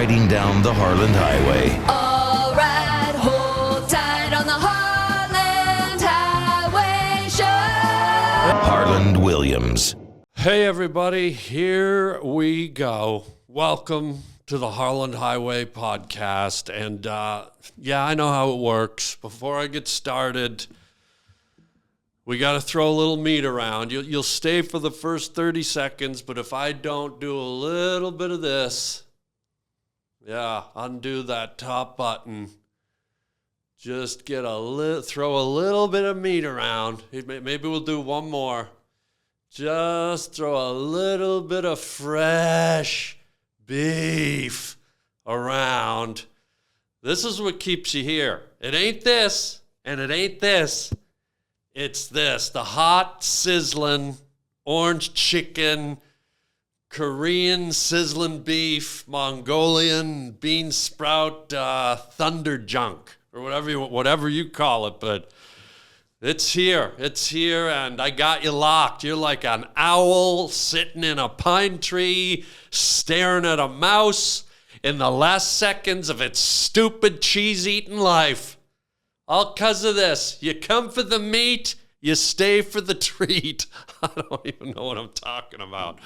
riding down the Harland Highway. All right, hold tight on the Harland Highway Show. Harland Williams. Hey everybody, here we go. Welcome to the Harland Highway podcast. And yeah, I know how it works. Before I get started, we got to throw a little meat around. You'll stay for the first 30 seconds, but if I don't do a little bit of this, yeah, undo that top button. Just get throw a little bit of meat around. Maybe we'll do one more. Just throw a little bit of fresh beef around. This is what keeps you here. It ain't this, and it ain't this. It's this, the hot, sizzling, orange chicken, Korean sizzling beef, Mongolian bean sprout, thunder junk, or whatever you call it, but it's here, and I got you locked. You're like an owl sitting in a pine tree, staring at a mouse in the last seconds of its stupid cheese-eating life. All because of this. You come for the meat, you stay for the treat. I don't even know what I'm talking about.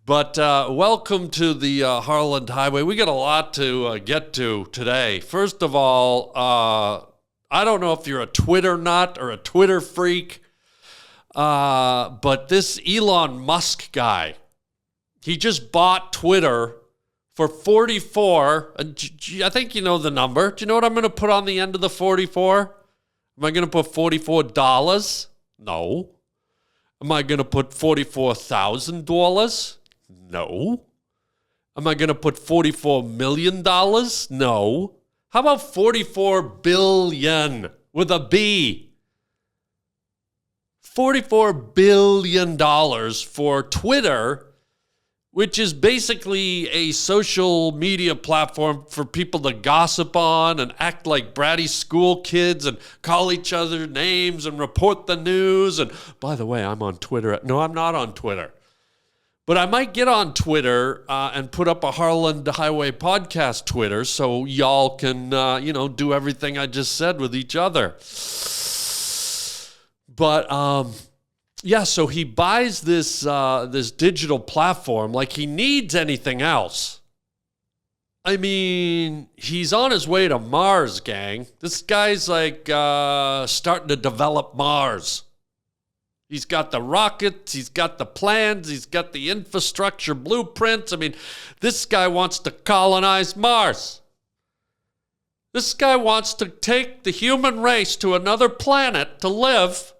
But welcome to the Harland Highway. We got a lot to get to today. First of all, I don't know if you're a Twitter nut or a Twitter freak, but this Elon Musk guy, he just bought Twitter for 44, I think you know the number. Do you know what I'm going to put on the end of the 44? Am I going to put $44? No. Am I going to put $44,000? No. Am I going to put $44 million? No. How about 44 billion with a B? $44 billion for Twitter, which is basically a social media platform for people to gossip on and act like bratty school kids and call each other names and report the news. And by the way, I'm on Twitter. No, I'm not on Twitter. But I might get on Twitter and put up a Harland Highway podcast Twitter so y'all can, do everything I just said with each other. But, yeah, so he buys this digital platform like he needs anything else. I mean, he's on his way to Mars, gang. This guy's like starting to develop Mars. He's got the rockets, he's got the plans, he's got the infrastructure blueprints. I mean, this guy wants to colonize Mars. This guy wants to take the human race to another planet to live,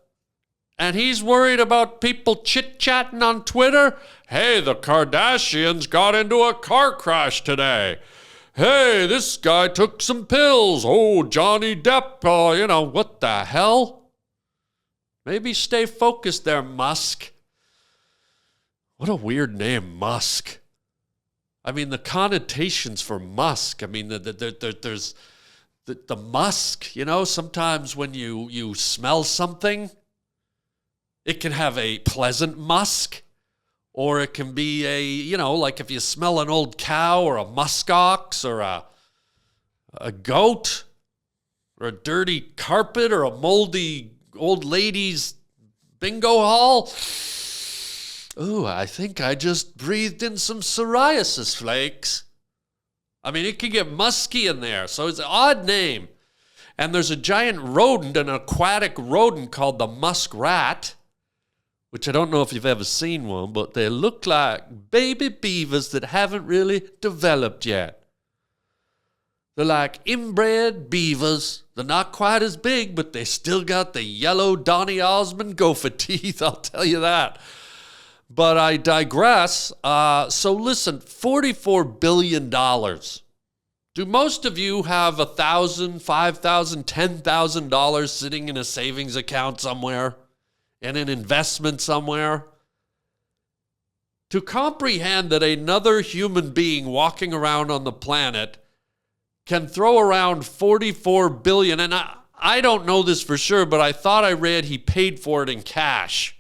and he's worried about people chit-chatting on Twitter. Hey, the Kardashians got into a car crash today. Hey, this guy took some pills. Oh, Johnny Depp, what the hell? Maybe stay focused there, Musk. What a weird name, Musk. I mean, the connotations for Musk. I mean, there's the musk, sometimes when you smell something, it can have a pleasant musk, or it can be like if you smell an old cow or a musk ox or a goat or a dirty carpet or a moldy old lady's bingo hall. Ooh, I think I just breathed in some psoriasis flakes. I mean, it could get musky in there, so it's an odd name. And there's a giant rodent, an aquatic rodent called the muskrat, which I don't know if you've ever seen one, but they look like baby beavers that haven't really developed yet. They're like inbred beavers. They're not quite as big, but they still got the yellow Donny Osmond gopher teeth, I'll tell you that. But I digress. So listen, $44 billion. Do most of you have $1,000, $5,000, $10,000 sitting in a savings account somewhere, in an investment somewhere? To comprehend that another human being walking around on the planet can throw around $44 billion, and I don't know this for sure, but I thought I read he paid for it in cash.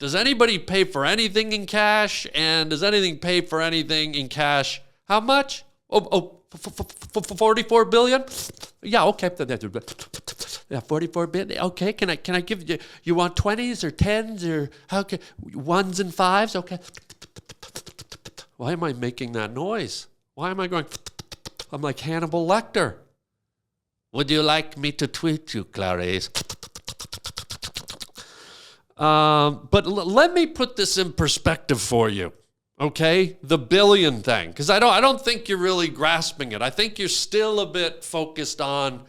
Does anybody pay for anything in cash? And does anything pay for anything in cash? How much? 44 billion? Yeah, okay. Yeah, 44 billion. Okay, can I give you, you want 20s or 10s or how can, 1s and 5s? Okay. Why am I making that noise? Why am I going, I'm like Hannibal Lecter. Would you like me to tweet you, Clarice? But let me put this in perspective for you, okay? The billion thing, because I don't think you're really grasping it. I think you're still a bit focused on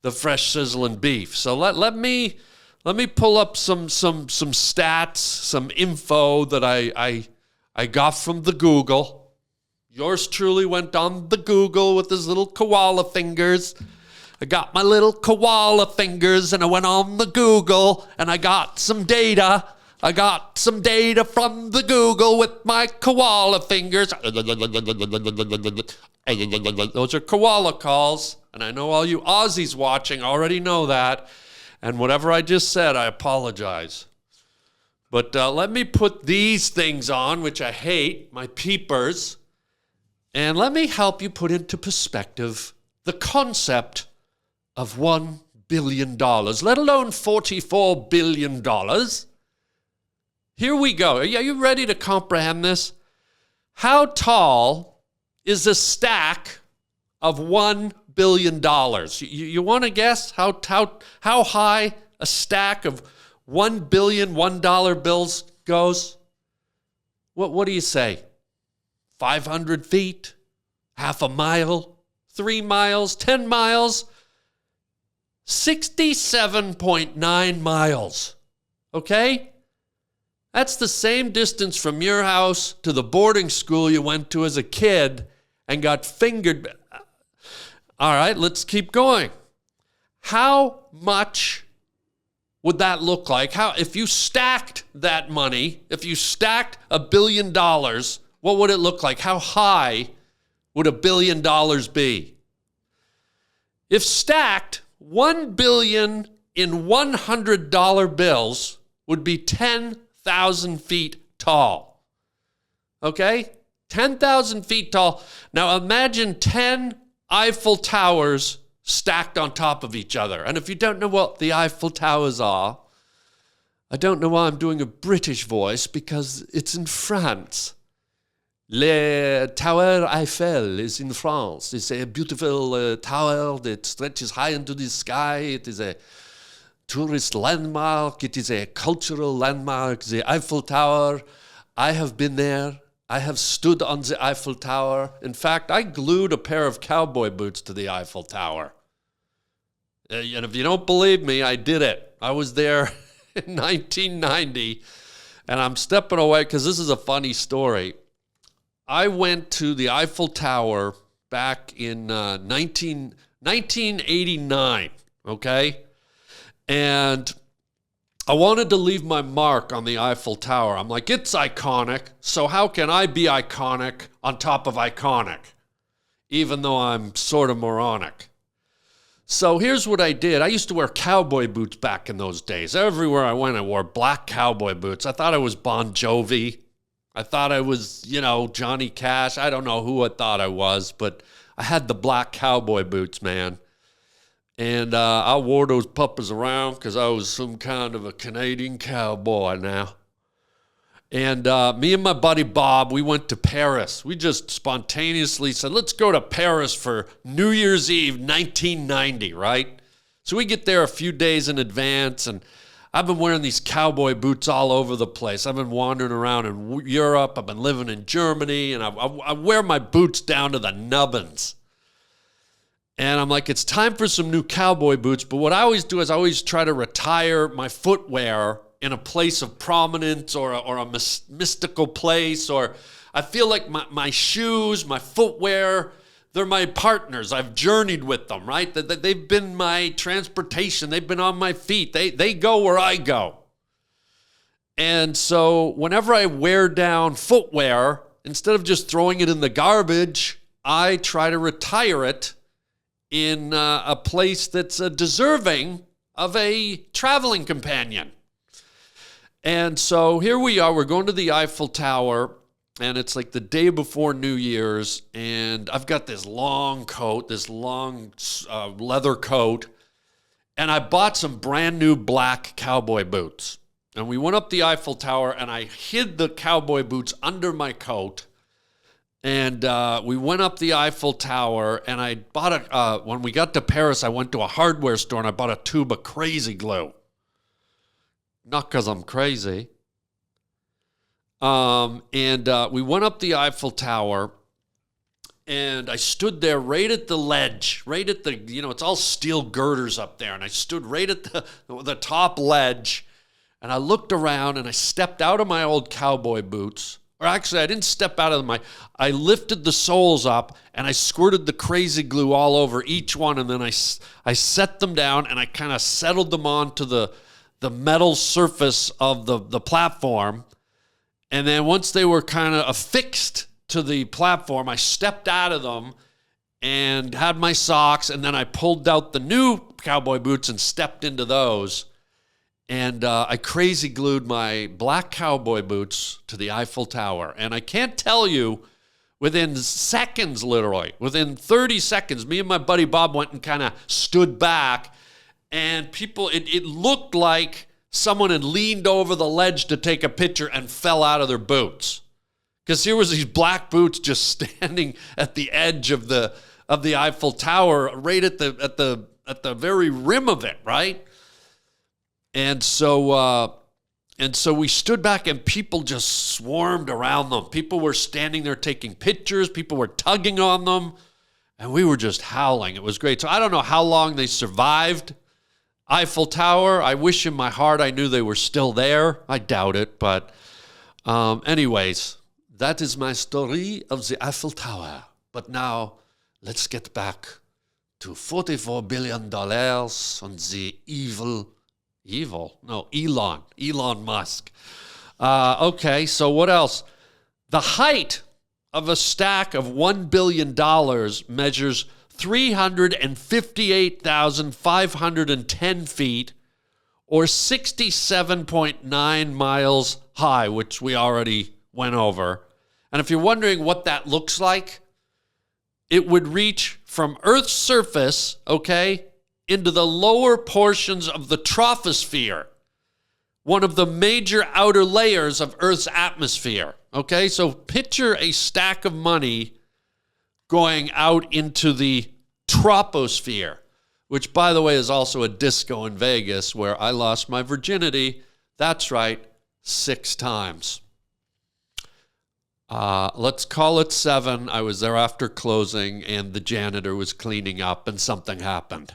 the fresh sizzling beef. So let me pull up some stats, some info that I got from the Google. Yours truly went on the Google with his little koala fingers. I got my little koala fingers and I went on the Google and I got some data. I got some data from the Google with my koala fingers. Those are koala calls. And I know all you Aussies watching already know that. And whatever I just said, I apologize. But let me put these things on, which I hate, my peepers. And let me help you put into perspective the concept of $1 billion, let alone $44 billion. Here we go. Are you ready to comprehend this? How tall is a stack of $1 billion? You want to guess how high a stack of $1 billion $1 bills goes? What do you say? 500 feet? Half a mile? 3 miles? 10 miles? 67.9 miles. Okay? That's the same distance from your house to the boarding school you went to as a kid and got fingered. All right, let's keep going. How much would that look like? How, if you stacked that money, if you stacked $1 billion, what would it look like? How high would $1 billion be? If stacked, 1 billion in $100 bills would be 10,000 feet tall. Okay? 10,000 feet tall. Now imagine 10 Eiffel Towers stacked on top of each other. And if you don't know what the Eiffel Towers are, I don't know why I'm doing a British voice because it's in France. Le Tower Eiffel is in France. It's a beautiful tower that stretches high into the sky. It is a tourist landmark. It is a cultural landmark. The Eiffel Tower, I have been there. I have stood on the Eiffel Tower. In fact, I glued a pair of cowboy boots to the Eiffel Tower. And if you don't believe me, I did it. I was there in 1990, and I'm stepping away because this is a funny story. I went to the Eiffel Tower back in 1989, okay? And I wanted to leave my mark on the Eiffel Tower. I'm like, it's iconic, so how can I be iconic on top of iconic, even though I'm sort of moronic? So here's what I did. I used to wear cowboy boots back in those days. Everywhere I went, I wore black cowboy boots. I thought I was Bon Jovi. I thought I was, Johnny Cash. I don't know who I thought I was, but I had the black cowboy boots, man. And I wore those puppers around because I was some kind of a Canadian cowboy now. And me and my buddy Bob, we went to Paris. We just spontaneously said, let's go to Paris for New Year's Eve, 1990, right? So we get there a few days in advance, and I've been wearing these cowboy boots all over the place. I've been wandering around in Europe. I've been living in Germany, and I wear my boots down to the nubbins. And I'm like, it's time for some new cowboy boots. But what I always do is I always try to retire my footwear in a place of prominence or a mystical place. Or I feel like my shoes, my footwear, they're my partners. I've journeyed with them, right? They've been my transportation. They've been on my feet. They go where I go. And so whenever I wear down footwear, instead of just throwing it in the garbage, I try to retire it in a place that's deserving of a traveling companion. And so here we are. We're going to the Eiffel Tower, and it's like the day before New Year's, and I've got this long coat, this long leather coat, and I bought some brand new black cowboy boots. And we went up the Eiffel Tower, and I hid the cowboy boots under my coat. And we went up the Eiffel Tower, and I bought when we got to Paris, I went to a hardware store, and I bought a tube of crazy glue. Not because I'm crazy. We went up the Eiffel Tower, and I stood there right at the ledge, right at the, it's all steel girders up there. And I stood right at the top ledge, and I looked around, and I stepped out of my old cowboy boots. Or actually, I didn't step out of I lifted the soles up, and I squirted the crazy glue all over each one, and then I set them down, and I kind of settled them onto the metal surface of the platform. And then once they were kind of affixed to the platform, I stepped out of them and had my socks, and then I pulled out the new cowboy boots and stepped into those. And I crazy glued my black cowboy boots to the Eiffel Tower. And I can't tell you, within seconds, literally, within 30 seconds, me and my buddy Bob went and kind of stood back. And people, it looked like someone had leaned over the ledge to take a picture and fell out of their boots. Because here was these black boots just standing at the edge of the Eiffel Tower, right at the very rim of it, right? And so we stood back, and people just swarmed around them. People were standing there taking pictures. People were tugging on them, and we were just howling. It was great. So I don't know how long they survived Eiffel Tower. I wish in my heart I knew they were still there. I doubt it, but anyways, that is my story of the Eiffel Tower. But now let's get back to $44 billion on the Elon Musk. Okay, so what else? The height of a stack of $1 billion measures 358,510 feet, or 67.9 miles high, which we already went over. And if you're wondering what that looks like, it would reach from Earth's surface, okay, into the lower portions of the troposphere, one of the major outer layers of Earth's atmosphere. Okay, so picture a stack of money going out into the troposphere, which, by the way, is also a disco in Vegas where I lost my virginity. That's right, 6 times. Let's call it 7. I was there after closing, and the janitor was cleaning up, and something happened.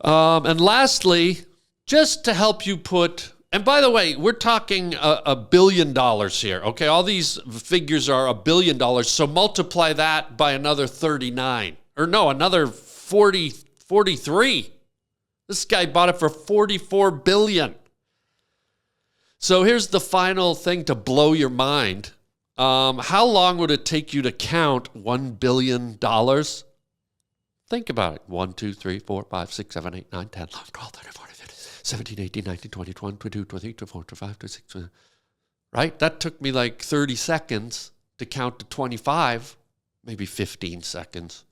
And lastly, just to help you put, and by the way, we're talking $1 billion here, okay? All these figures are $1 billion, so multiply that by another 39. Or no, another 43. This guy bought it for $44 billion. So here's the final thing to blow your mind. How long would it take you to count $1 billion? Think about it. 1, 2, 3, 4, 5, 6, 7, 8, 9, 10, 11, 12, 13, 14, 15, 17, 18, 19, 20, 21, 22, 23, 24, 25, 26, right? That took me like 30 seconds to count to 25, maybe 15 seconds.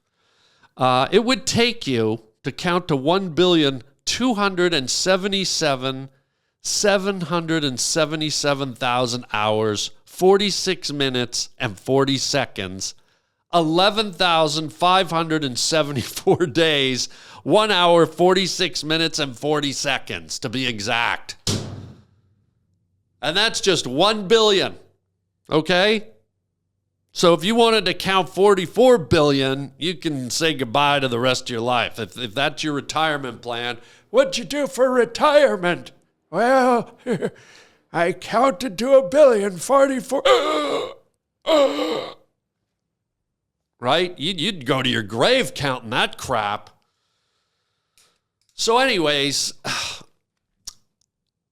It would take you to count to 1,277,777,000 hours, 46 minutes, and 40 seconds, 11,574 days, 1 hour, 46 minutes, and 40 seconds, to be exact. And that's just 1 billion, okay? So if you wanted to count 44 billion, you can say goodbye to the rest of your life. If that's your retirement plan, what'd you do for retirement? Well, I counted to 1 billion, 44. Right? You'd go to your grave counting that crap. So anyways,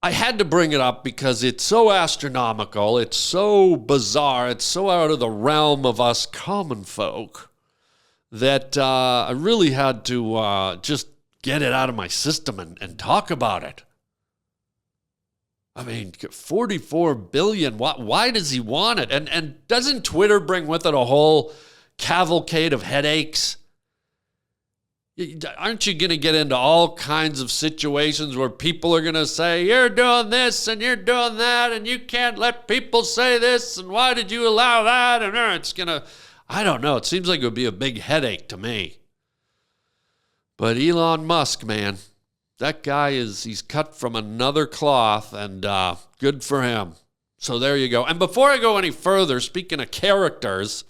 I had to bring it up because it's so astronomical, it's so bizarre, it's so out of the realm of us common folk that I really had to just get it out of my system and talk about it. I mean, 44 billion. Why does he want it? And doesn't Twitter bring with it a whole cavalcade of headaches? Aren't you going to get into all kinds of situations where people are going to say, you're doing this and you're doing that and you can't let people say this and why did you allow that? And it's going to, I don't know. It seems like it would be a big headache to me. But Elon Musk, man, that guy he's cut from another cloth and good for him. So there you go. And before I go any further, speaking of characters,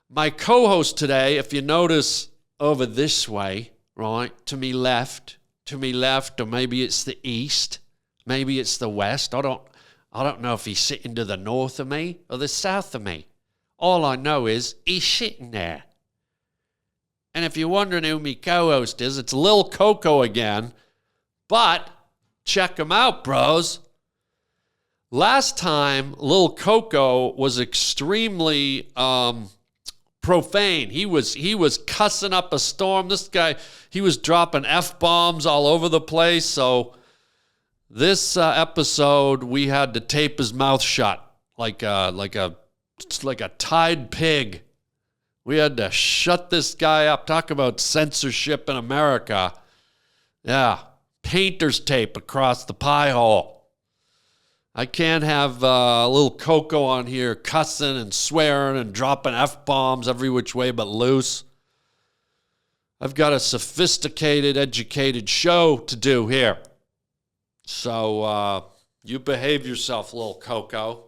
my co-host today, if you notice, over this way, right, to me left, or maybe it's the east, maybe it's the west. I don't know if he's sitting to the north of me or the south of me. All I know is he's sitting there. And if you're wondering who my co-host is, it's Lil Coco again. But check him out, bros. Last time, Lil Coco was extremely profane. He was cussing up a storm. This guy, he was dropping F-bombs all over the place. So this episode, we had to tape his mouth shut like a tied pig. We had to shut this guy up. Talk about censorship in America. Yeah, painter's tape across the pie hole. I can't have a little Coco on here cussing and swearing and dropping F-bombs every which way but loose. I've got a sophisticated, educated show to do here. So you behave yourself, little Coco.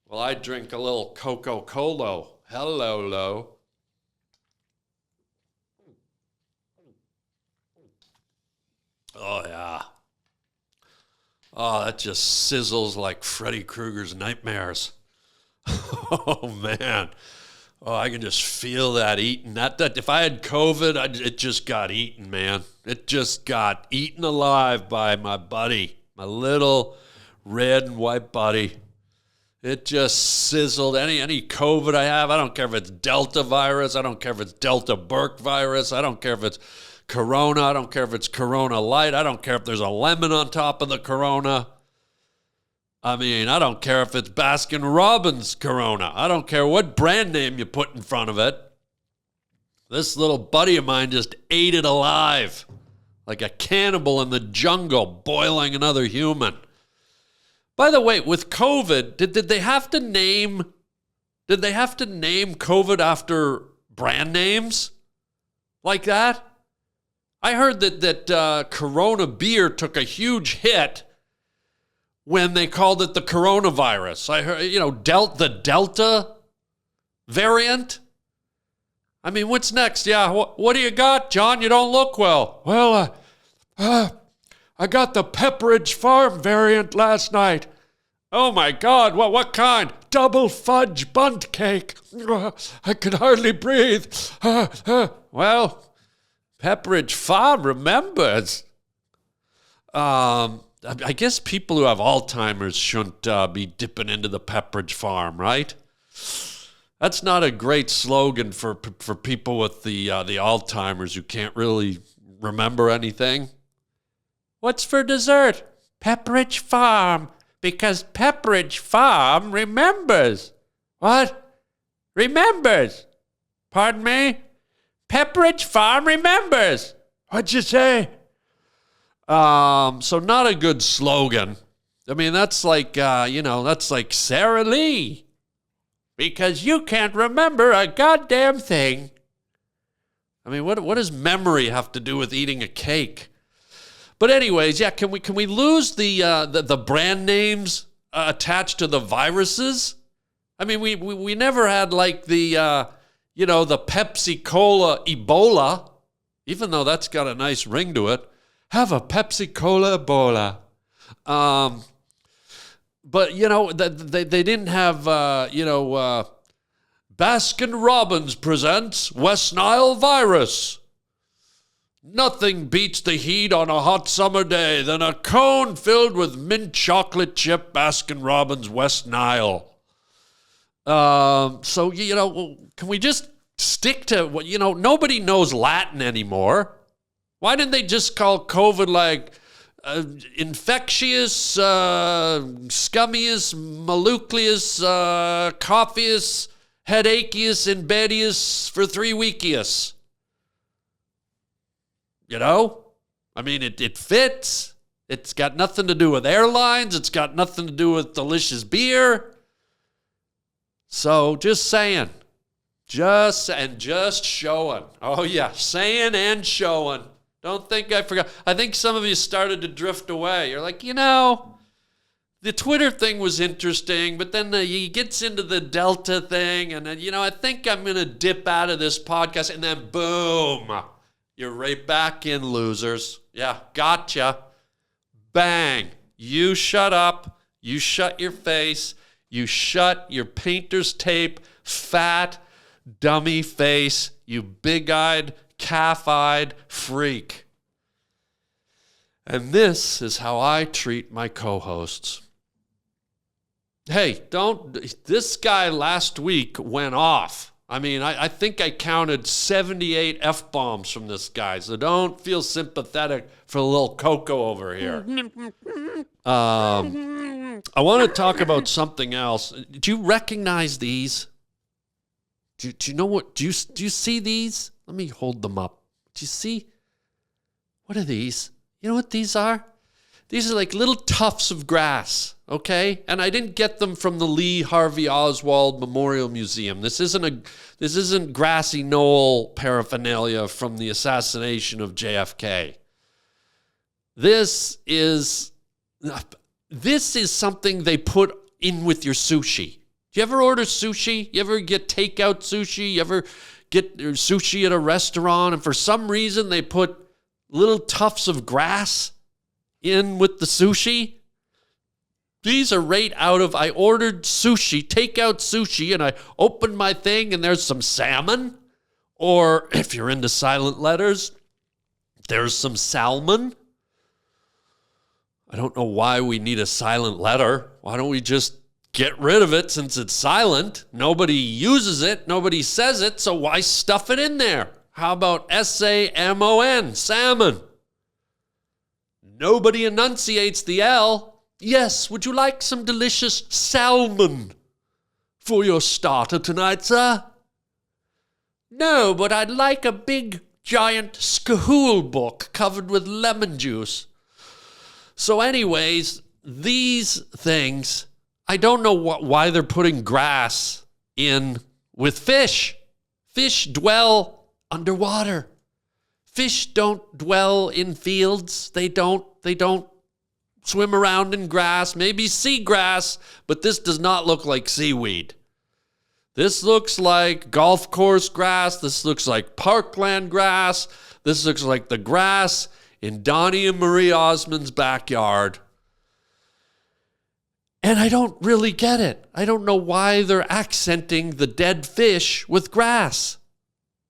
Well, I drink a little Coca-Cola. Hello, Lo. Oh, yeah. Oh, that just sizzles like Freddy Krueger's nightmares. Oh, man. Oh, I can just feel that eating. That if I had COVID, it just got eaten, man. It just got eaten alive by my buddy, my little red and white buddy. It just sizzled. Any COVID I have, I don't care if it's Delta virus. I don't care if it's Delta Burke virus. I don't care if it's Corona. I don't care if it's Corona Light. I don't care if there's a lemon on top of the Corona. I mean, I don't care if it's Baskin Robbins Corona. I don't care what brand name you put in front of it. This little buddy of mine just ate it alive, like a cannibal in the jungle boiling another human. By the way, with COVID, did they have to name COVID after brand names like that? I heard that Corona beer took a huge hit when they called it the coronavirus. I heard, the Delta variant. I mean, what's next? Yeah, what do you got, John? You don't look well. Well, I got the Pepperidge Farm variant last night. Oh my God, what kind? Double fudge bundt cake. I could hardly breathe. Well, Pepperidge Farm remembers. I guess people who have Alzheimer's shouldn't be dipping into the Pepperidge Farm, right? That's not a great slogan for people with the Alzheimer's who can't really remember anything. What's for dessert? Pepperidge Farm, because Pepperidge Farm remembers. What? Remembers? Pardon me? Pepperidge Farm remembers. What'd you say? So not a good slogan. I mean, that's like, that's like Sara Lee. Because you can't remember a goddamn thing. I mean, what does memory have to do with eating a cake? But anyways, yeah, can we lose the brand names attached to the viruses? I mean, we never had like the Pepsi Cola Ebola, even though that's got a nice ring to it. Have a Pepsi Cola Ebola. But, they didn't have, Baskin Robbins presents West Nile virus. Nothing beats the heat on a hot summer day than a cone filled with mint chocolate chip Baskin Robbins West Nile. So, can we just stick to what, nobody knows Latin anymore. Why didn't they just call COVID like infectious, scummiest, maluclious, coughiest, headaceiest, and bediest for 3 weekiest. You know? I mean, it fits. It's got nothing to do with airlines. It's got nothing to do with delicious beer. So just saying. Just showing. Oh, yeah. Saying and showing. Don't think I forgot. I think some of you started to drift away. You're like, the Twitter thing was interesting, but then he gets into the Delta thing, and then, I think I'm going to dip out of this podcast, and then boom, you're right back in, losers. Yeah, gotcha. Bang. You shut up. You shut your face. You shut your painter's tape, fat, dummy face, you big-eyed, calf-eyed freak. And this is how I treat my co-hosts. Hey, this guy last week went off. I mean, I think I counted 78 F-bombs from this guy, so don't feel sympathetic for the little Coco over here. I want to talk about something else. Do you recognize these? Do you know what? Do you see these? Let me hold them up. Do you see? What are these? You know what these are? These are like little tufts of grass, okay? And I didn't get them from the Lee Harvey Oswald Memorial Museum. This isn't grassy knoll paraphernalia from the assassination of JFK. This is something they put in with your sushi. Do you ever order sushi? You ever get takeout sushi? You ever get sushi at a restaurant and for some reason they put little tufts of grass in with the sushi? These are right out of, I ordered sushi, takeout sushi, and I opened my thing and there's some salmon. Or if you're into silent letters, there's some salmon. I don't know why we need a silent letter. Why don't we just get rid of it since it's silent? Nobody uses it. Nobody says it. So why stuff it in there? How about S-A-M-O-N, salmon? Nobody enunciates the L. Yes, would you like some delicious salmon for your starter tonight, sir? No, but I'd like a big, giant Skahool book covered with lemon juice. So anyways, these things, I don't know why they're putting grass in with fish. Fish dwell underwater. Fish don't dwell in fields. They don't swim around in grass, maybe seagrass, but this does not look like seaweed. This looks like golf course grass. This looks like parkland grass. This looks like the grass in Donnie and Marie Osmond's backyard. And I don't really get it. I don't know why they're accenting the dead fish with grass.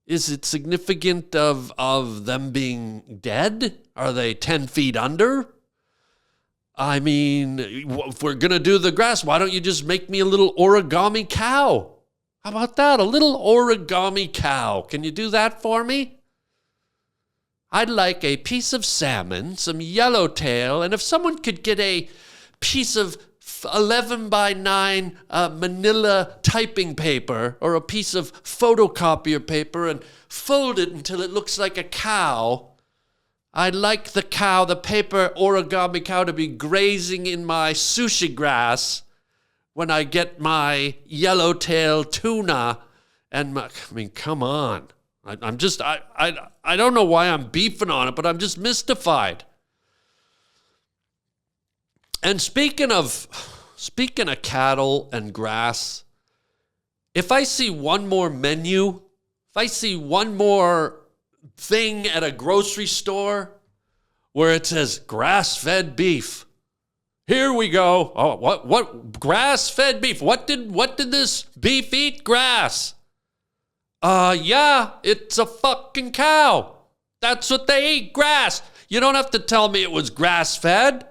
Is it significant of them being dead? Are they 10 feet under? I mean, if we're going to do the grass, why don't you just make me a little origami cow? How about that? A little origami cow. Can you do that for me? I'd like a piece of salmon, some yellowtail, and if someone could get a piece of 11 by 9 manila typing paper or a piece of photocopier paper and fold it until it looks like a cow. I'd like the cow, the paper origami cow, to be grazing in my sushi grass when I get my yellowtail tuna. And come on. I don't know why I'm beefing on it, but I'm just mystified. And speaking of cattle and grass, if I see one more menu, if I see one more thing at a grocery store where it says grass-fed beef, here we go. Oh, what grass-fed beef? What did this beef eat? Grass. Yeah, it's a fucking cow. That's what they eat, grass. You don't have to tell me it was grass-fed.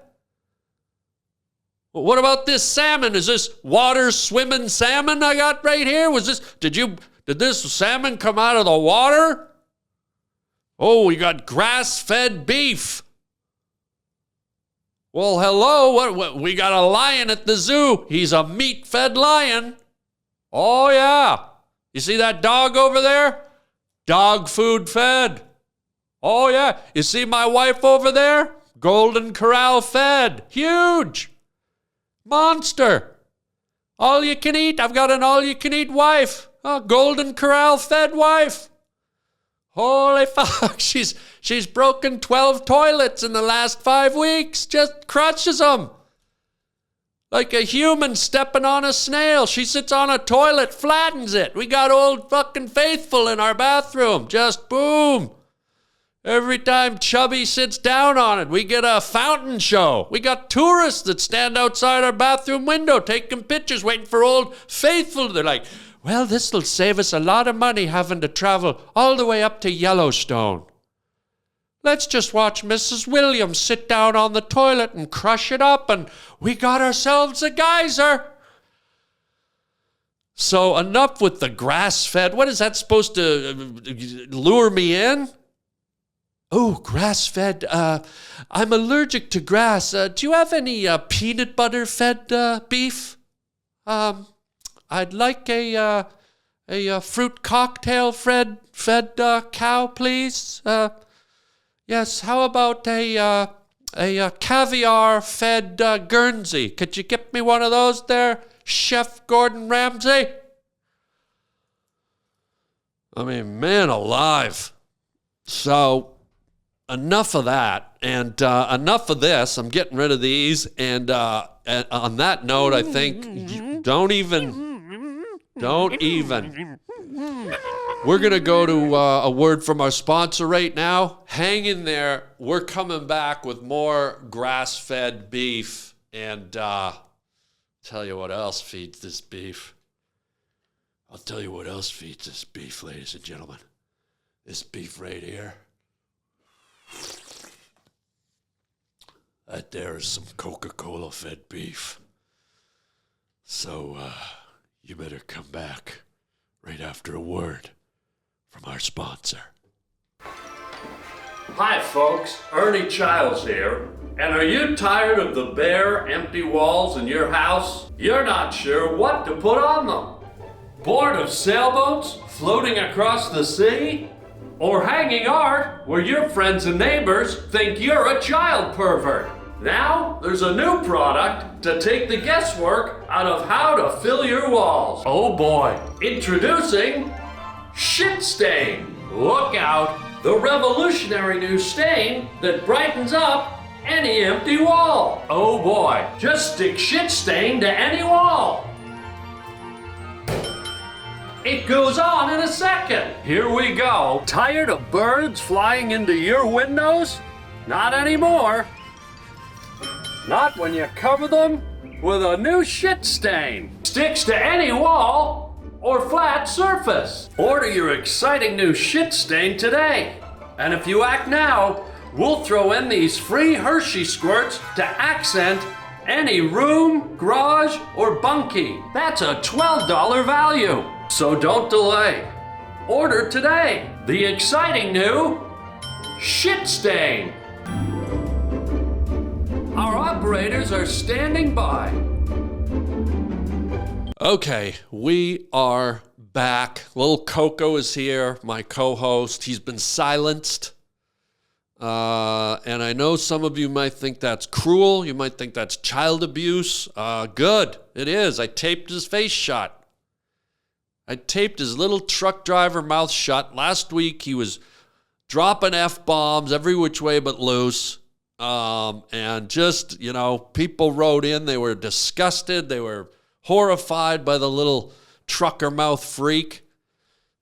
Well, what about this salmon? Is this water swimming salmon I got right here? Did this salmon come out of the water? Oh, we got grass-fed beef. Well, hello, what? We got a lion at the zoo. He's a meat-fed lion. Oh, yeah. You see that dog over there? Dog food fed. Oh, yeah. You see my wife over there? Golden Corral fed. Huge. Monster. All you can eat. I've got an all-you-can-eat wife. A Golden Corral fed wife. Holy fuck. She's broken 12 toilets in the last 5 weeks. Just crushes them. Like a human stepping on a snail. She sits on a toilet, flattens it. We got old fucking Faithful in our bathroom. Just boom. Every time Chubby sits down on it, we get a fountain show. We got tourists that stand outside our bathroom window taking pictures, waiting for old Faithful. They're like, well, this will save us a lot of money having to travel all the way up to Yellowstone. Let's just watch Mrs. Williams sit down on the toilet and crush it up, and we got ourselves a geyser. So enough with the grass-fed. What is that supposed to lure me in? Oh, grass-fed. I'm allergic to grass. Do you have any peanut butter-fed beef? I'd like a fruit cocktail-fed cow, please. Yes, how about a caviar-fed Guernsey? Could you get me one of those there, Chef Gordon Ramsay? I mean, man alive. So, enough of that, and enough of this. I'm getting rid of these, and on that note, I think, don't even. We're going to go to a word from our sponsor right now. Hang in there. We're coming back with more grass-fed beef. And tell you what else feeds this beef. I'll tell you what else feeds this beef, ladies and gentlemen. This beef right here. That there is some Coca-Cola fed beef. So you better come back right after a word from our sponsor. Hi folks, Ernie Childs here. And are you tired of the bare, empty walls in your house? You're not sure what to put on them. Bored of sailboats floating across the sea? Or hanging art where your friends and neighbors think you're a child pervert? Now, there's a new product to take the guesswork out of how to fill your walls. Oh boy. Introducing Shit Stain. Look out. The revolutionary new stain that brightens up any empty wall. Oh boy. Just stick Shit Stain to any wall. It goes on in a second. Here we go. Tired of birds flying into your windows? Not anymore. Not when you cover them with a new Shit Stain. Sticks to any wall or flat surface. Order your exciting new Shit Stain today. And if you act now, we'll throw in these free Hershey squirts to accent any room, garage, or bunkie. That's a $12 value. So don't delay. Order today. The exciting new Shit Stain. Our operators are standing by. Okay, we are back. Little Coco is here, my co-host. He's been silenced. And I know some of you might think that's cruel. You might think that's child abuse. Good, it is. I taped his face shut. I taped his little truck driver mouth shut. Last week, he was dropping F-bombs every which way but loose. And just, people wrote in. They were disgusted. They were horrified by the little trucker mouth freak.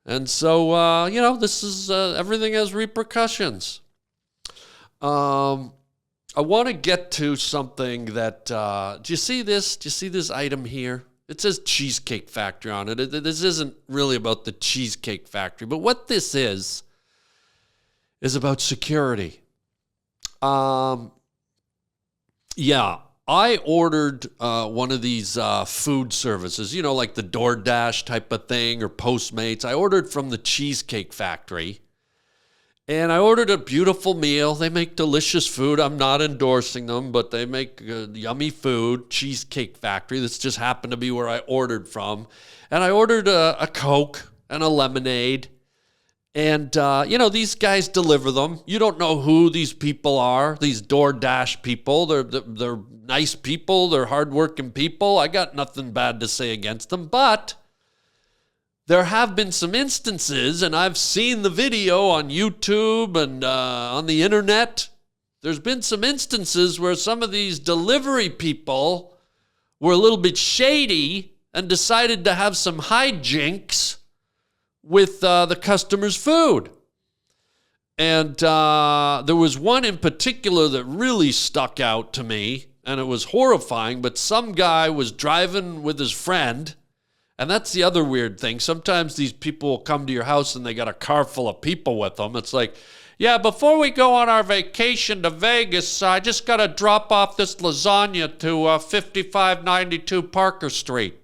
And so, this is, everything has repercussions. I want to get to something that, do you see this? Do you see this item here? It says Cheesecake Factory on it. This isn't really about the Cheesecake Factory, but what this is about security. Yeah, I ordered one of these food services, like the DoorDash type of thing or Postmates. I ordered from the Cheesecake Factory. And I ordered a beautiful meal. They make delicious food. I'm not endorsing them, but they make yummy food. Cheesecake Factory. This just happened to be where I ordered from. And I ordered a Coke and a lemonade. And, these guys deliver them. You don't know who these people are, these DoorDash people. They're nice people. They're hardworking people. I got nothing bad to say against them. But there have been some instances, and I've seen the video on YouTube and on the internet. There's been some instances where some of these delivery people were a little bit shady and decided to have some hijinks with the customer's food. And there was one in particular that really stuck out to me, and it was horrifying, but some guy was driving with his friend. And that's the other weird thing. Sometimes these people will come to your house and they got a car full of people with them. It's like, yeah, before we go on our vacation to Vegas, I just got to drop off this lasagna to 5592 Parker Street.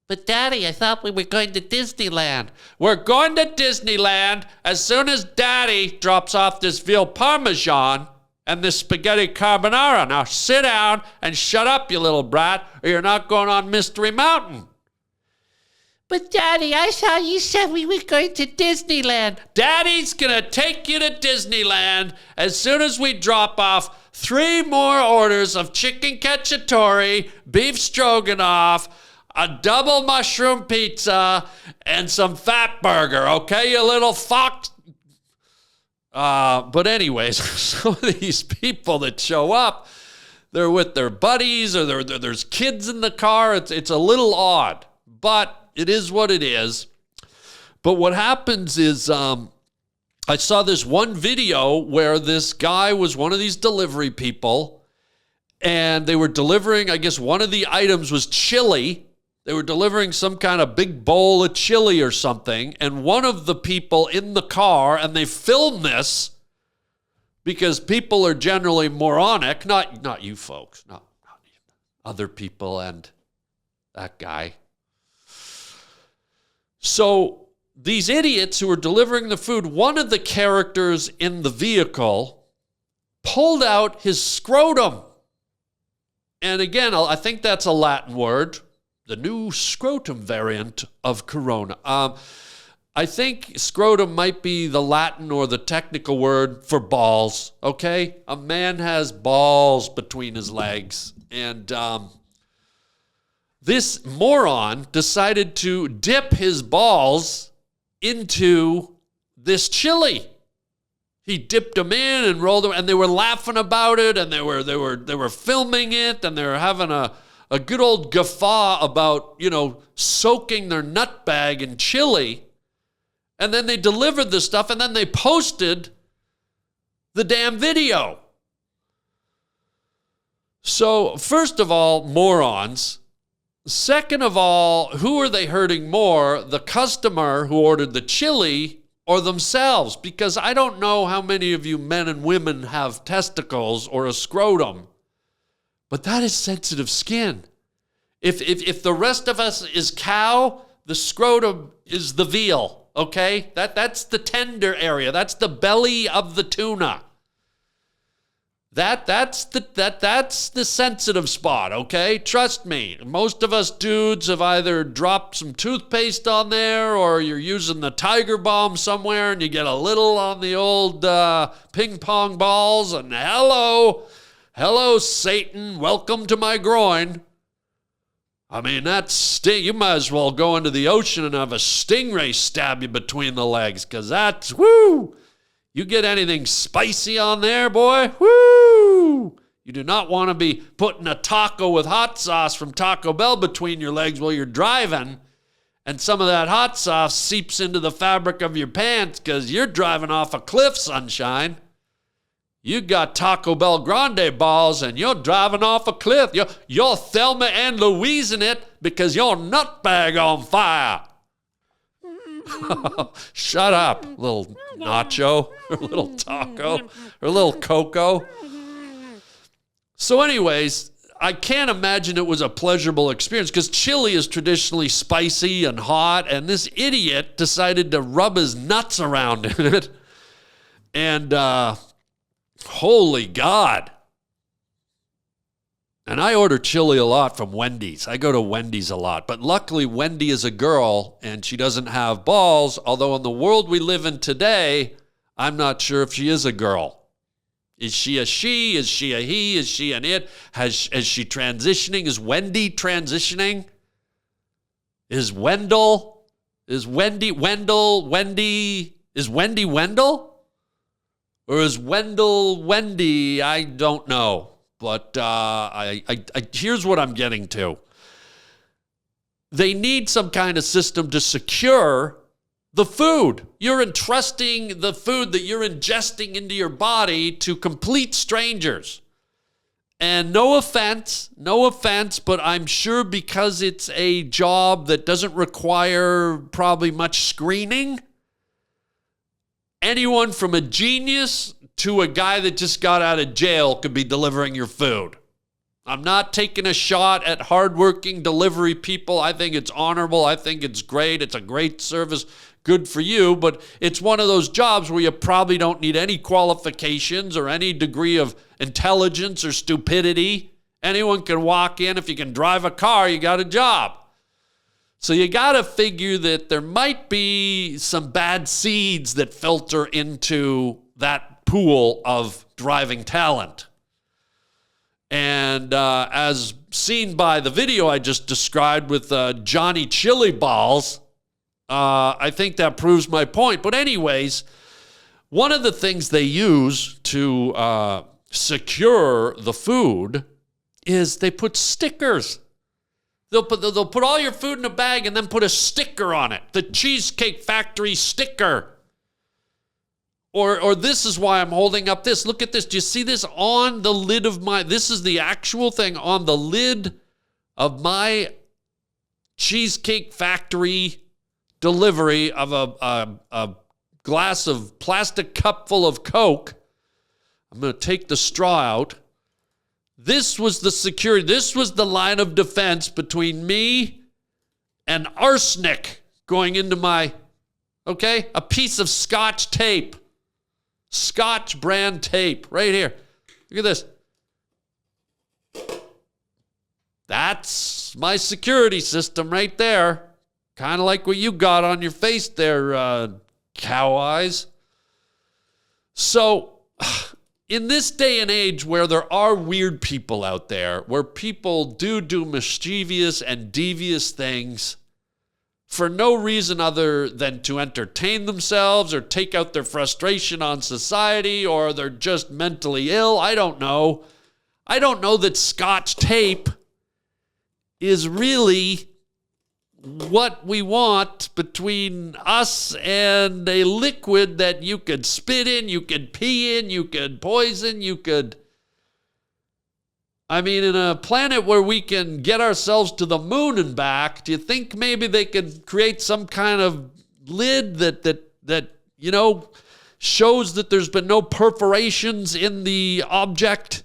But Daddy, I thought we were going to Disneyland. We're going to Disneyland as soon as Daddy drops off this veal parmesan and this spaghetti carbonara. Now sit down and shut up, you little brat, or you're not going on Mystery Mountain. But Daddy, I saw you said we were going to Disneyland. Daddy's going to take you to Disneyland as soon as we drop off 3 more orders of chicken cacciatore, beef stroganoff, a double mushroom pizza, and some fat burger, okay, you little fox? But anyways, some of these people that show up, they're with their buddies or there's kids in the car. It's a little odd, but it is what it is. But what happens is I saw this one video where this guy was one of these delivery people, and they were delivering, I guess one of the items was chili. They were delivering some kind of big bowl of chili or something, and one of the people in the car, and they filmed this because people are generally moronic, not you folks, not you, other people and that guy. So these idiots who were delivering the food, one of the characters in the vehicle pulled out his scrotum. And again, I think that's a Latin word, the new scrotum variant of corona. I think scrotum might be the Latin or the technical word for balls, okay? A man has balls between his legs. And this moron decided to dip his balls into this chili. He dipped them in and rolled them, and they were laughing about it, and they were filming it, and they were having a good old guffaw about, soaking their nut bag in chili. And then they delivered the stuff, and then they posted the damn video. So, first of all, morons. Second of all, who are they hurting more? The customer who ordered the chili or themselves? Because I don't know how many of you men and women have testicles or a scrotum, but that is sensitive skin. If the rest of us is cow, the scrotum is the veal, okay? That's the tender area. That's the belly of the tuna. That's the sensitive spot, okay? Trust me. Most of us dudes have either dropped some toothpaste on there or you're using the Tiger Balm somewhere and you get a little on the old ping pong balls and hello, Satan, welcome to my groin. I mean, you might as well go into the ocean and have a stingray stab you between the legs, because that's, woo! You get anything spicy on there, boy, woo! You do not want to be putting a taco with hot sauce from Taco Bell between your legs while you're driving, and some of that hot sauce seeps into the fabric of your pants because you're driving off a cliff, sunshine. You got Taco Bell Grande balls and you're driving off a cliff. You're Thelma and Louise in it because your nutbag on fire. Shut up, little nacho, or little taco, or little coco. So anyways, I can't imagine it was a pleasurable experience because chili is traditionally spicy and hot, and this idiot decided to rub his nuts around in it. And holy God. And I order chili a lot from Wendy's. I go to Wendy's a lot. But luckily, Wendy is a girl, and she doesn't have balls, although in the world we live in today, I'm not sure if she is a girl. Is she a she? Is she a he? Is she an it? Is she transitioning? Is Wendy transitioning? Is Wendell? Is Wendy Wendell? Wendy? Is Wendy Wendell? Or is Wendell Wendy? I don't know. But here's what I'm getting to. They need some kind of system to secure the food. You're entrusting the food that you're ingesting into your body to complete strangers. And no offense, but I'm sure because it's a job that doesn't require probably much screening, anyone from a genius to a guy that just got out of jail could be delivering your food. I'm not taking a shot at hardworking delivery people. I think it's honorable. I think it's great. It's a great service. Good for you. But it's one of those jobs where you probably don't need any qualifications or any degree of intelligence or stupidity. Anyone can walk in. If you can drive a car, you got a job. So you got to figure that there might be some bad seeds that filter into that pool of driving talent. And as seen by the video I just described with Johnny Chili Balls, I think that proves my point. But anyways, one of the things they use to secure the food is they put stickers. They'll put all your food in a bag and then put a sticker on it. The Cheesecake Factory sticker. Or this is why I'm holding up this. Look at this. Do you see this on the lid of my... This is the actual thing on the lid of my Cheesecake Factory delivery of a glass of plastic cup full of Coke. I'm going to take the straw out. This was the security. This was the line of defense between me and arsenic going into my... Okay? A piece of Scotch tape. Scotch brand tape right here. Look at this. That's my security system right there. Kind of like what you got on your face there, cow eyes. So, in this day and age where there are weird people out there, where people do mischievous and devious things for no reason other than to entertain themselves or take out their frustration on society, or they're just mentally ill. I don't know. I don't know that Scotch tape is really what we want between us and a liquid that you could spit in, you could pee in, you could poison, you could... I mean, in a planet where we can get ourselves to the moon and back, do you think maybe they could create some kind of lid that you know, shows that there's been no perforations in the object?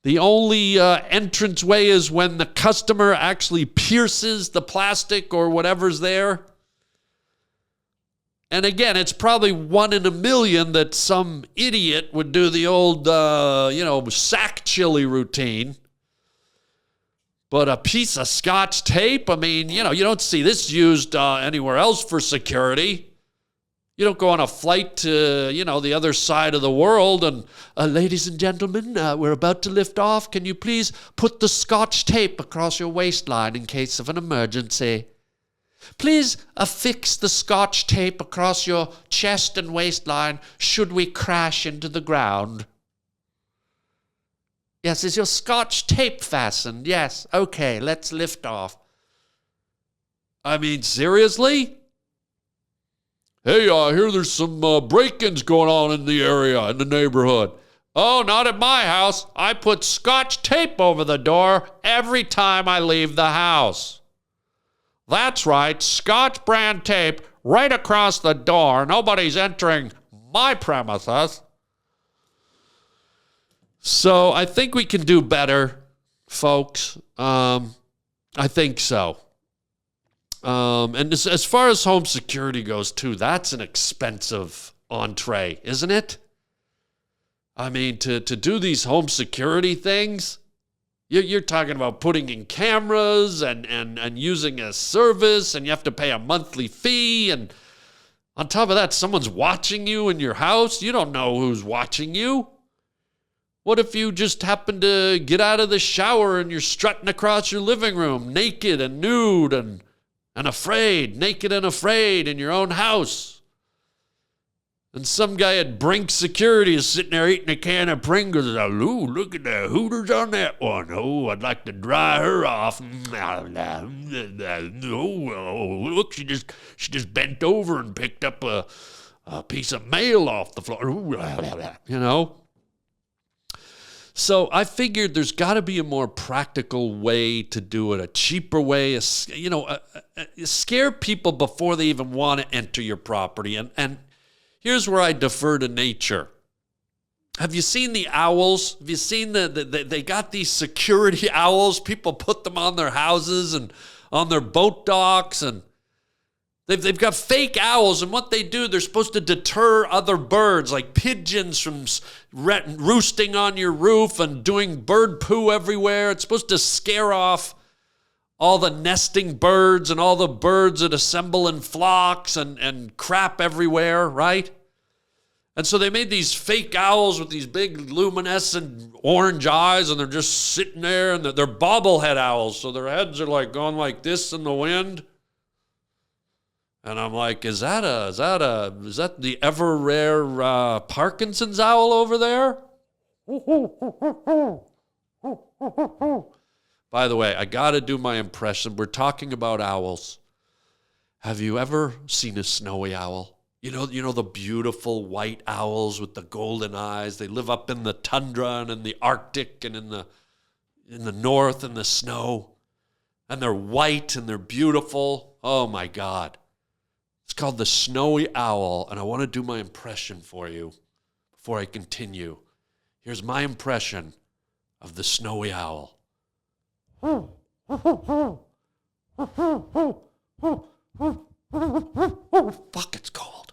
The only entranceway is when the customer actually pierces the plastic or whatever's there. And again, it's probably 1 in a million that some idiot would do the old, sack chili routine. But a piece of Scotch tape, I mean, you don't see this used anywhere else for security. You don't go on a flight to, the other side of the world and, ladies and gentlemen, we're about to lift off. Can you please put the Scotch tape across your waistline in case of an emergency? Please affix the Scotch tape across your chest and waistline should we crash into the ground. Yes, is your Scotch tape fastened? Yes, okay, let's lift off. I mean, seriously? Hey, I hear there's some break-ins going on in the area, in the neighborhood. Oh, not at my house. I put Scotch tape over the door every time I leave the house. That's right, Scotch brand tape right across the door. Nobody's entering my premises. So I think we can do better, folks. I think so. And as far as home security goes, too, that's an expensive entree, isn't it? I mean, to do these home security things, you're talking about putting in cameras and using a service, and you have to pay a monthly fee. And on top of that, someone's watching you in your house. You don't know who's watching you. What if you just happen to get out of the shower and you're strutting across your living room naked and nude and afraid, naked and afraid in your own house? And some guy at Brink Security is sitting there eating a can of Pringles. Ooh, look at the Hooters on that one. Oh, I'd like to dry her off. Oh, look, she just bent over and picked up a piece of mail off the floor. Ooh, you know? So I figured there's got to be a more practical way to do it, a cheaper way, scare people before they even want to enter your property. And here's where I defer to nature. Have you seen the owls? Have you seen they got these security owls? People put them on their houses and on their boat docks, and they've got fake owls, and what they do, they're supposed to deter other birds, like pigeons from roosting on your roof and doing bird poo everywhere. It's supposed to scare off all the nesting birds and all the birds that assemble in flocks and crap everywhere, right? And so they made these fake owls with these big luminescent orange eyes, and they're just sitting there, and they're bobblehead owls, so their heads are like going like this in the wind. And I'm like, is that the ever rare Parkinson's owl over there? By the way, I got to do my impression. We're talking about owls. Have you ever seen a snowy owl? You know the beautiful white owls with the golden eyes. They live up in the tundra and in the Arctic and in the north in the snow. And they're white and they're beautiful. Oh my God. It's called the snowy owl, and I want to do my impression for you before I continue. Here's my impression of the snowy owl. Fuck, it's cold.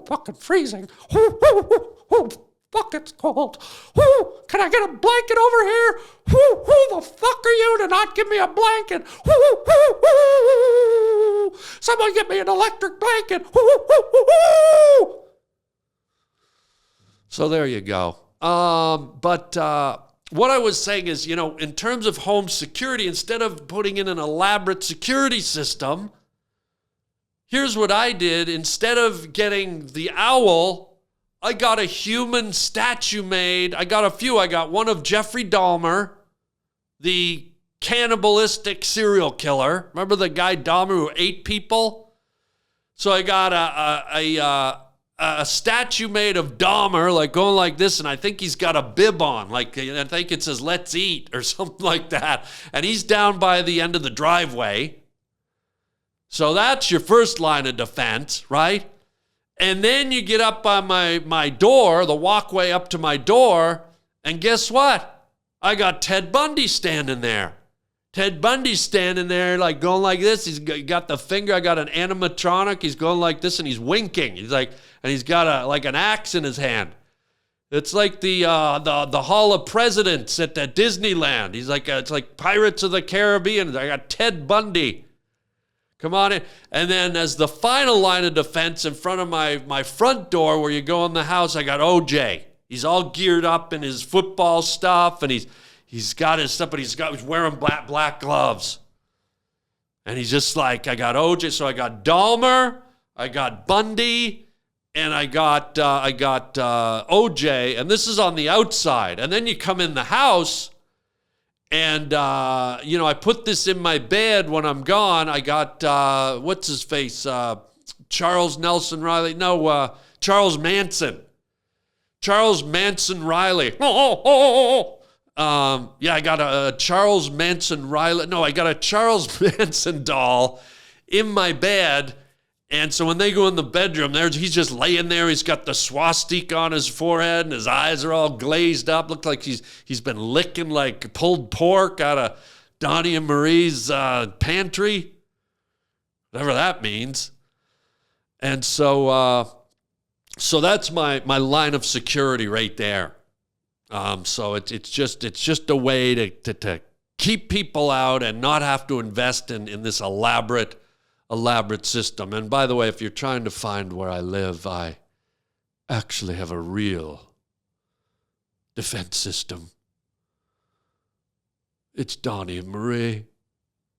Fucking freezing. Fuck, it's cold. Can I get a blanket over here? Who the fuck are you to not give me a blanket? Someone get me an electric blanket. So there you go. But what I was saying is, in terms of home security, instead of putting in an elaborate security system, here's what I did. Instead of getting the owl, I got a human statue made. I got a few. I got one of Jeffrey Dahmer, the cannibalistic serial killer. Remember the guy Dahmer who ate people? So I got a statue made of Dahmer, like going like this, and I think he's got a bib on. Like, I think it says, "Let's eat," or something like that. And he's down by the end of the driveway. So that's your first line of defense, right? And then you get up on my door, the walkway up to my door, and guess what? I got Ted Bundy standing there. Ted Bundy's standing there like going like this. He's got the finger. I got an animatronic. He's going like this, and he's winking. He's like, and he's got like an axe in his hand. It's like the Hall of Presidents at Disneyland. He's like, it's like Pirates of the Caribbean. I got Ted Bundy. Come on in. And then as the final line of defense in front of my front door where you go in the house, I got OJ. He's all geared up in his football stuff, and he's got his stuff, but he's wearing black gloves. And he's just like, I got OJ. So I got Dahmer, I got Bundy, and I got OJ. And this is on the outside. And then you come in the house, and, I put this in my bed when I'm gone. I got, what's his face? Charles Nelson Riley. No, Charles Manson. Charles Manson Riley. I got a Charles Manson Riley. No, I got a Charles Manson doll in my bed. And so when they go in the bedroom, he's just laying there. He's got the swastika on his forehead, and his eyes are all glazed up. Look like he's been licking like pulled pork out of Donnie and Marie's pantry, whatever that means. And so that's my line of security right there. So it's just a way to keep people out and not have to invest in this elaborate system. And by the way, if you're trying to find where I live, I actually have a real defense system. It's Donnie and Marie.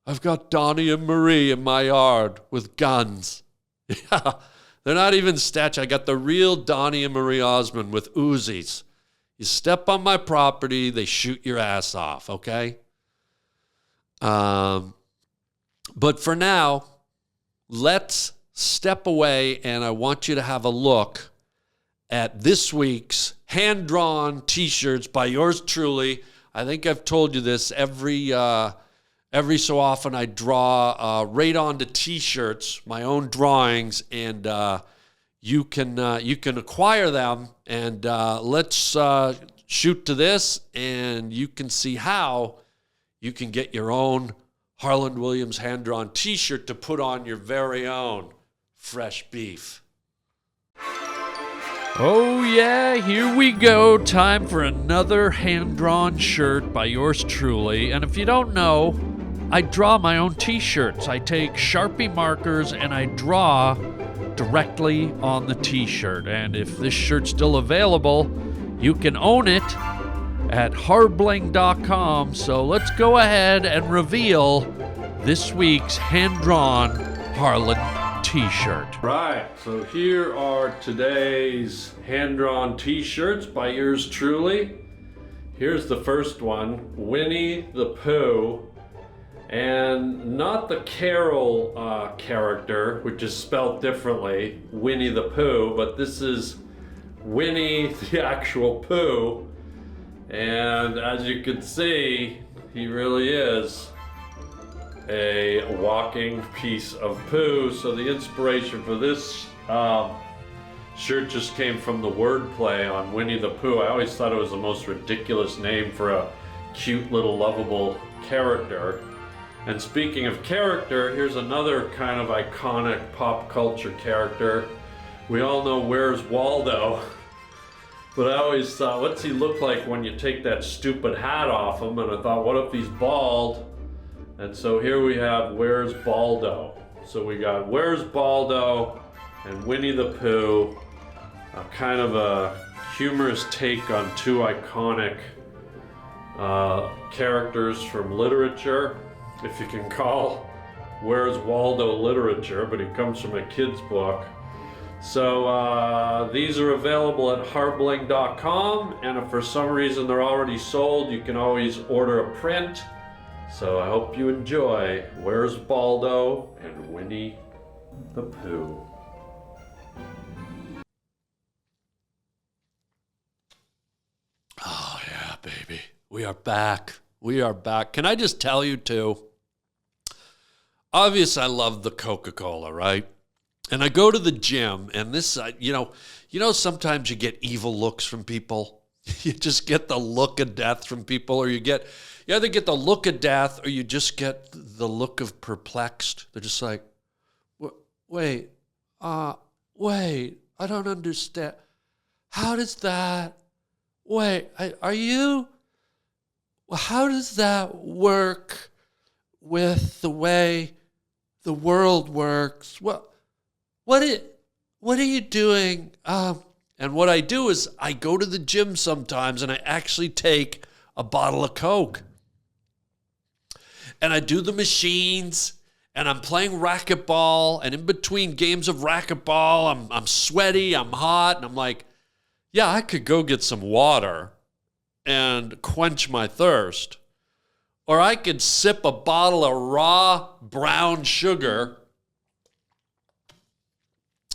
I've got Donnie and Marie in my yard with guns. Yeah, they're not even statues. I got the real Donnie and Marie Osmond with Uzis. You step on my property, they shoot your ass off, okay? But for now, let's step away, and I want you to have a look at this week's hand-drawn T-shirts by yours truly. I think I've told you this every so often. I draw right onto T-shirts, my own drawings, and you can acquire them. And let's shoot to this, and you can see how you can get your own Harland Williams hand-drawn T-shirt to put on your very own fresh beef. Oh yeah, here we go. Time for another hand-drawn shirt by yours truly. And if you don't know, I draw my own T-shirts. I take Sharpie markers and I draw directly on the T-shirt. And if this shirt's still available, you can own it at harbling.com. So let's go ahead and reveal this week's hand-drawn Harland T-shirt. Right, so here are today's hand-drawn T-shirts by yours truly. Here's the first one, Winnie the Pooh, and not the Carol character, which is spelled differently, Winnie the Pooh, but this is Winnie the actual Pooh, and as you can see, he really is a walking piece of poo. So the inspiration for this shirt just came from the wordplay on Winnie the Pooh. I always thought it was the most ridiculous name for a cute little lovable character. And speaking of character, here's another kind of iconic pop culture character. We all know Where's Waldo, but I always thought, what's he look like when you take that stupid hat off him? And I thought, what if he's bald? And so here we have Where's Baldo. So we got Where's Baldo and Winnie the Pooh, a kind of a humorous take on two iconic characters from literature, if you can call Where's Waldo literature, but he comes from a kid's book. So these are available at harbling.com, and if for some reason they're already sold, you can always order a print. So I hope you enjoy Where's Baldo and Winnie the Pooh. Oh yeah, baby. We are back. We are back. Can I just tell you too? Obviously, I love the Coca-Cola, right? And I go to the gym, and this, you know, sometimes you get evil looks from people. You just get the look of death from people, or you either get the look of death, or you just get the look of perplexed. They're just like, wait, I don't understand. How does that, are you, how does that work with the way the world works? What are you doing? And what I do is I go to the gym sometimes and I actually take a bottle of Coke. And I do the machines and I'm playing racquetball, and in between games of racquetball, I'm sweaty, I'm hot, and I'm like, yeah, I could go get some water and quench my thirst. Or I could sip a bottle of raw brown sugar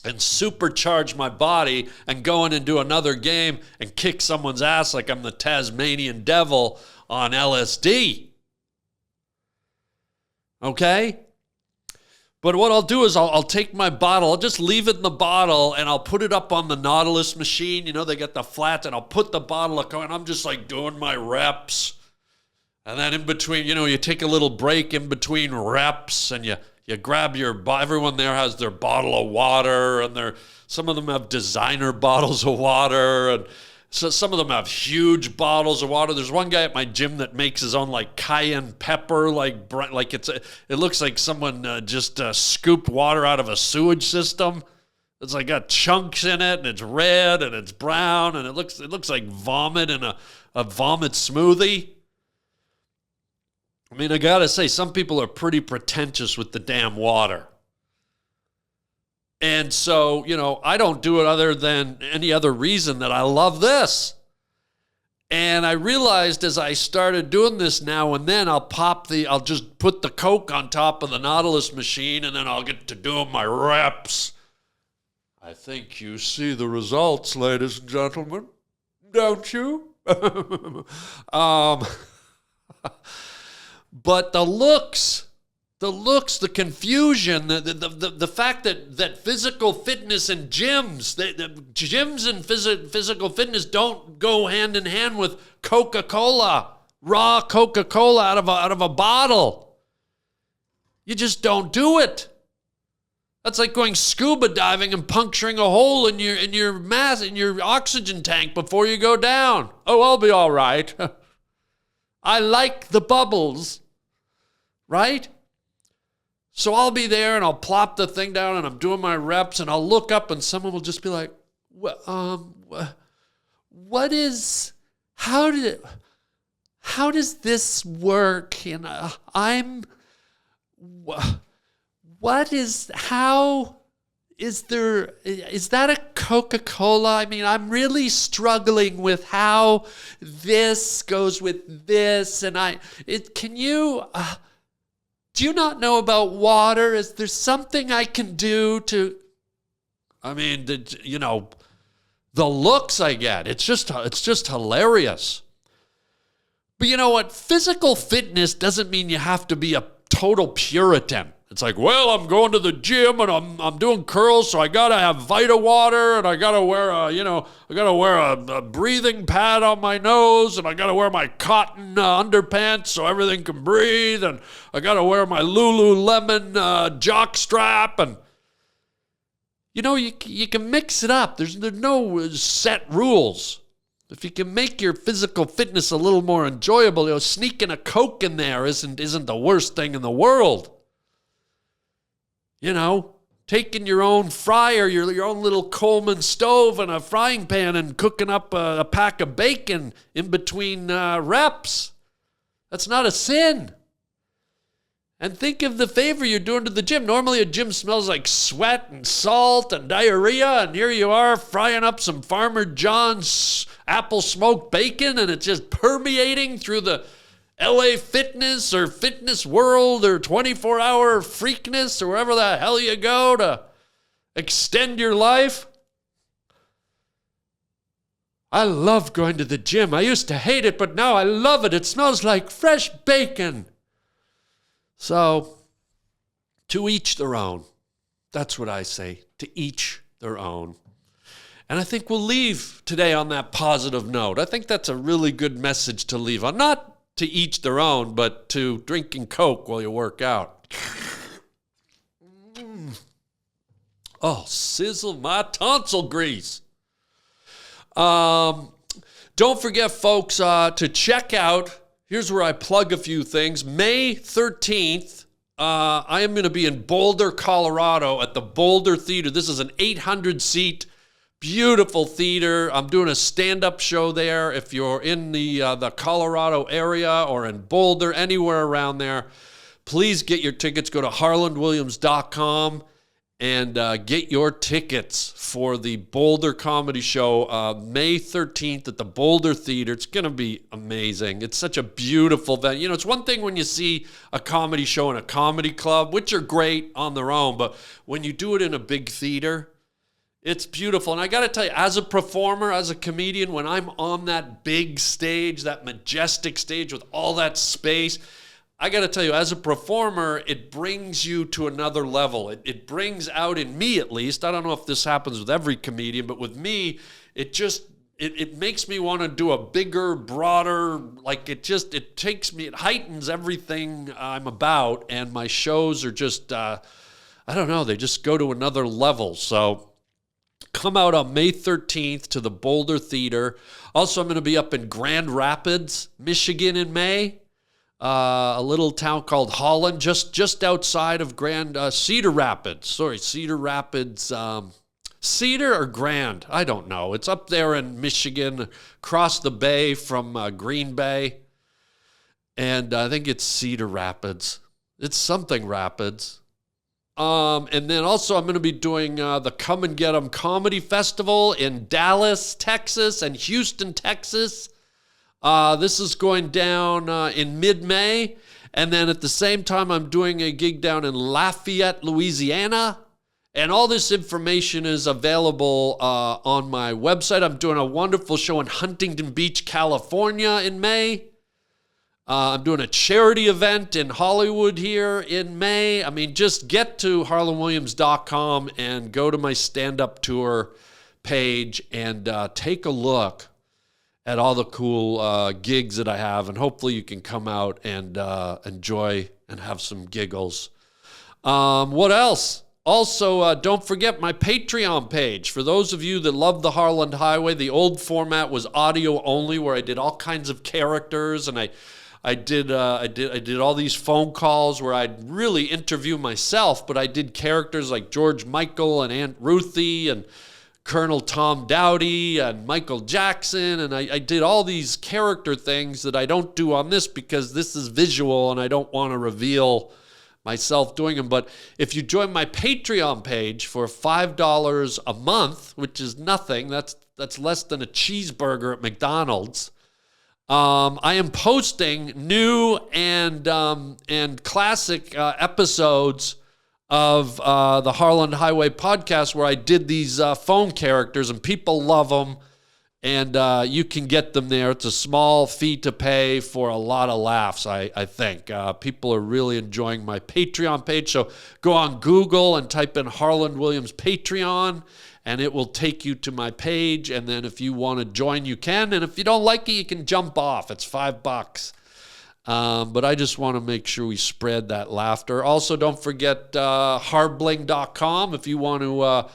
and supercharge my body and go in and do another game and kick someone's ass like I'm the Tasmanian devil on LSD. Okay? But what I'll do is I'll take my bottle, I'll just leave it in the bottle, and I'll put it up on the Nautilus machine. You know, they got the flats, and I'll put the bottle of Coke, and I'm just like doing my reps. And then in between, you know, you take a little break in between reps, and you you grab everyone there has their bottle of water, and some of them have designer bottles of water, and so some of them have huge bottles of water. There's one guy at my gym that makes his own like cayenne pepper, like it looks like someone just scooped water out of a sewage system. It's like got chunks in it, and it's red, and it's brown, and it looks like vomit in a vomit smoothie. I mean, I gotta say, some people are pretty pretentious with the damn water. And so, I don't do it other than any other reason that I love this. And I realized as I started doing this now and then, I'll just put the Coke on top of the Nautilus machine, and then I'll get to doing my reps. I think you see the results, ladies and gentlemen, don't you? But the looks, the confusion, the fact that physical fitness and gyms, gyms and physical fitness don't go hand in hand with Coca-Cola, raw Coca-Cola out of a bottle. You just don't do it. That's like going scuba diving and puncturing a hole in your oxygen tank before you go down. Oh, I'll be all right. I like the bubbles, right? So I'll be there and I'll plop the thing down and I'm doing my reps and I'll look up and someone will just be like, how does this work? Is that a Coca-Cola? I mean, I'm really struggling with how this goes with this. And do you not know about water? Is there something I can do to, the looks I get, it's just hilarious. But you know what? Physical fitness doesn't mean you have to be a total Puritan. It's like, well, I'm going to the gym and I'm doing curls, so I gotta have Vita water, and I gotta wear a breathing pad on my nose, and I gotta wear my cotton underpants so everything can breathe, and I gotta wear my Lululemon jock strap, and you can mix it up. There's no set rules. If you can make your physical fitness a little more enjoyable, sneaking a Coke in there isn't the worst thing in the world. Taking your own fryer, your own little Coleman stove and a frying pan and cooking up a pack of bacon in between reps. That's not a sin. And think of the favor you're doing to the gym. Normally a gym smells like sweat and salt and diarrhea, and here you are frying up some Farmer John's apple smoked bacon, and it's just permeating through the LA Fitness or Fitness World or 24-hour Freakness or wherever the hell you go to extend your life. I love going to the gym. I used to hate it, but now I love it. It smells like fresh bacon. So, to each their own. That's what I say. To each their own. And I think we'll leave today on that positive note. I think that's a really good message to leave on. Not to each their own, but to drinking Coke while you work out. Oh, sizzle my tonsil grease. Don't forget, folks, to check out, here's where I plug a few things. May 13th, I am going to be in Boulder, Colorado at the Boulder Theater. This is an 800-seat beautiful theater. I'm doing a stand-up show there. If you're in the Colorado area or in Boulder, anywhere around there, please get your tickets. Go to harlandwilliams.com and get your tickets for the Boulder Comedy Show, May 13th at the Boulder Theater. It's going to be amazing. It's such a beautiful venue. It's one thing when you see a comedy show in a comedy club, which are great on their own, but when you do it in a big theater, it's beautiful. And I got to tell you, as a performer, as a comedian, when I'm on that big stage, that majestic stage with all that space, I got to tell you, as a performer, it brings you to another level. It brings out in me, at least, I don't know if this happens with every comedian, but with me, it just it makes me want to do a bigger, broader, like it heightens everything I'm about, and my shows are just, I don't know, they just go to another level. So come out on May 13th to the Boulder Theater. Also, I'm going to be up in Grand Rapids, Michigan in May. A little town called Harland, just outside of Cedar Rapids. Sorry, Cedar Rapids, Cedar or Grand? I don't know. It's up there in Michigan, across the bay from Green Bay. And I think it's Cedar Rapids. It's something Rapids. And then also I'm going to be doing the Come and Get 'em Comedy Festival in Dallas, Texas, and Houston, Texas. This is going down in mid-May. And then at the same time, I'm doing a gig down in Lafayette, Louisiana. And all this information is available on my website. I'm doing a wonderful show in Huntington Beach, California in May. I'm doing a charity event in Hollywood here in May. I mean, just get to harlandwilliams.com and go to my stand-up tour page and take a look at all the cool gigs that I have. And hopefully you can come out and enjoy and have some giggles. What else? Also, don't forget my Patreon page. For those of you that love the Harland Highway, the old format was audio only, where I did all kinds of characters, and I did all these phone calls where I'd really interview myself, but I did characters like George Michael and Aunt Ruthie and Colonel Tom Dowdy and Michael Jackson, and I did all these character things that I don't do on this because this is visual and I don't want to reveal myself doing them. But if you join my Patreon page for $5 a month, which is nothing, that's less than a cheeseburger at McDonald's, I am posting new and classic episodes of the Harland Highway podcast where I did these phone characters, and people love them. And you can get them there. It's a small fee to pay for a lot of laughs, I think. People are really enjoying my Patreon page. So go on Google and type in Harland Williams Patreon, and it will take you to my page. And then if you want to join, you can. And if you don't like it, you can jump off. It's $5. But I just want to make sure we spread that laughter. Also, don't forget harbling.com if you want to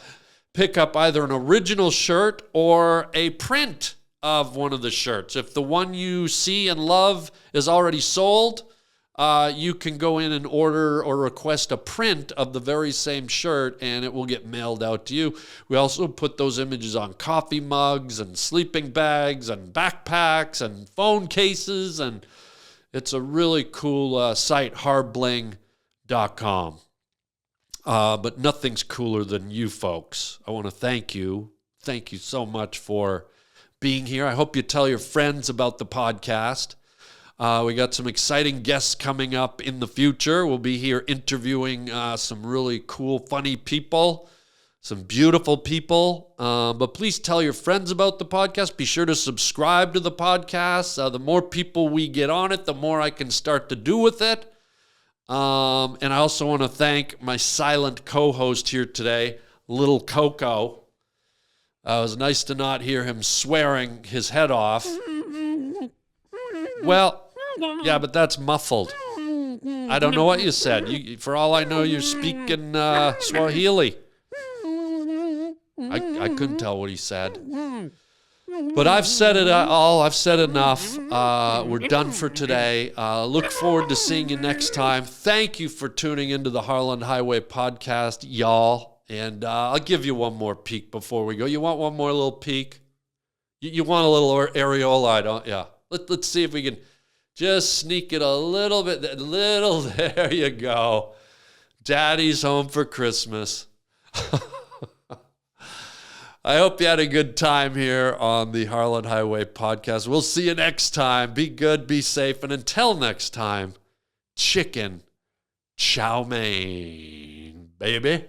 pick up either an original shirt or a print of one of the shirts. If the one you see and love is already sold, you can go in and order or request a print of the very same shirt, and it will get mailed out to you. We also put those images on coffee mugs and sleeping bags and backpacks and phone cases, and it's a really cool site, harbling.com. But nothing's cooler than you folks. I want to thank you. Thank you so much for being here. I hope you tell your friends about the podcast. We got some exciting guests coming up in the future. We'll be here interviewing some really cool, funny people, some beautiful people. But please tell your friends about the podcast. Be sure to subscribe to the podcast. The more people we get on it, the more I can start to do with it. And I also want to thank my silent co-host here today, Little Coco. It was nice to not hear him swearing his head off. Well, yeah, but that's muffled. I don't know what you said. For all I know, you're speaking Swahili. I couldn't tell what he said. But I've said it all. I've said enough. We're done for today. Look forward to seeing you next time. Thank you for tuning into the Harland Highway podcast, y'all. And I'll give you one more peek before we go. You want one more little peek? You want a little areola, I don't? Yeah. Let's see if we can just sneak it a little bit. There you go. Daddy's home for Christmas. I hope you had a good time here on the Harland Highway podcast. We'll see you next time. Be good, be safe, and until next time, chicken chow mein, baby.